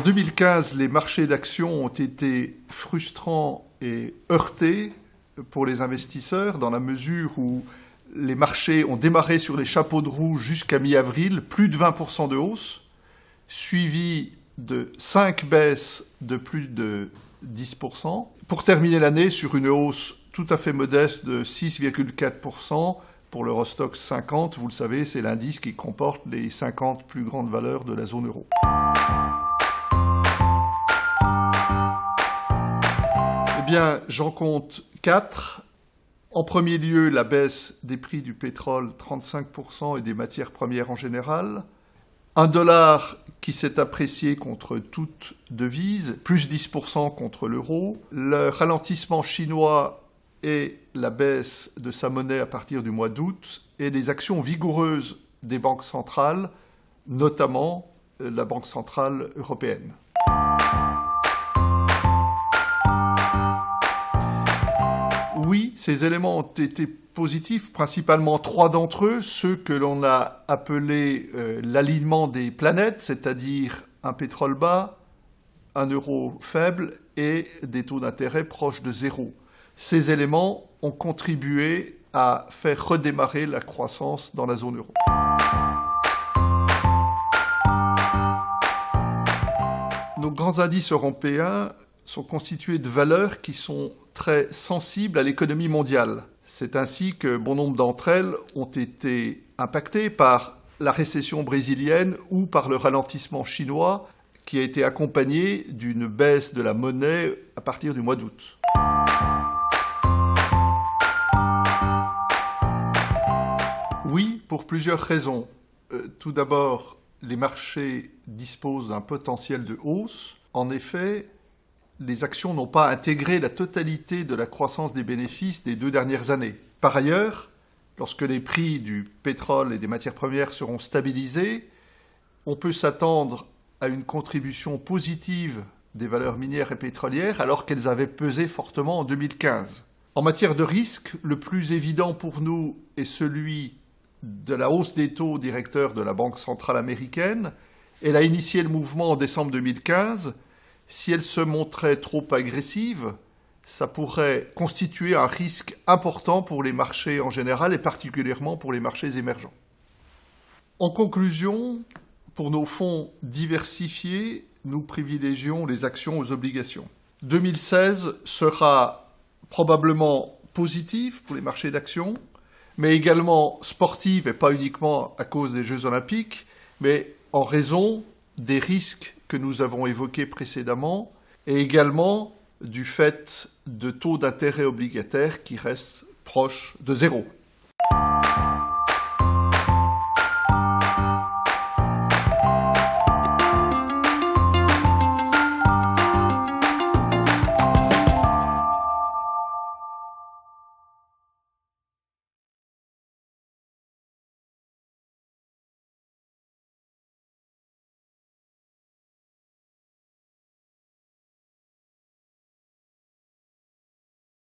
2015, les marchés d'actions ont été frustrants et heurtés pour les investisseurs dans la mesure où les marchés ont démarré sur les chapeaux de roue jusqu'à mi-avril, plus de 20% de hausse, suivi de 5 baisses de plus de 10%, pour terminer l'année sur une hausse tout à fait modeste de 6,4% pour l'Eurostoxx 50. Vous le savez, c'est l'indice qui comporte les 50 plus grandes valeurs de la zone euro. Eh bien, j'en compte 4. En premier lieu, la baisse des prix du pétrole, 35%, et des matières premières en général. Un dollar qui s'est apprécié contre toute devise, plus 10% contre l'euro. Le ralentissement chinois et la baisse de sa monnaie à partir du mois d'août. Et les actions vigoureuses des banques centrales, notamment la Banque centrale européenne. Oui, ces éléments ont été positifs, principalement 3 d'entre eux, ceux que l'on a appelés l'alignement des planètes, c'est-à-dire un pétrole bas, un euro faible et des taux d'intérêt proches de zéro. Ces éléments ont contribué à faire redémarrer la croissance dans la zone euro. Nos grands indices européens sont constitués de valeurs qui sont très sensibles à l'économie mondiale. C'est ainsi que bon nombre d'entre elles ont été impactées par la récession brésilienne ou par le ralentissement chinois qui a été accompagné d'une baisse de la monnaie à partir du mois d'août. Oui, pour plusieurs raisons. Tout d'abord, les marchés disposent d'un potentiel de hausse. En effet, les actions n'ont pas intégré la totalité de la croissance des bénéfices des 2 dernières années. Par ailleurs, lorsque les prix du pétrole et des matières premières seront stabilisés, on peut s'attendre à une contribution positive des valeurs minières et pétrolières alors qu'elles avaient pesé fortement en 2015. En matière de risque, le plus évident pour nous est celui de la hausse des taux directeurs de la Banque centrale américaine. Elle a initié le mouvement en décembre 2015. Si elle se montrait trop agressive, ça pourrait constituer un risque important pour les marchés en général et particulièrement pour les marchés émergents. En conclusion, pour nos fonds diversifiés, nous privilégions les actions aux obligations. 2016 sera probablement positif pour les marchés d'actions, mais également sportive, et pas uniquement à cause des Jeux olympiques, mais en raison des risques que nous avons évoqués précédemment, et également du fait de taux d'intérêt obligataire qui restent proches de zéro.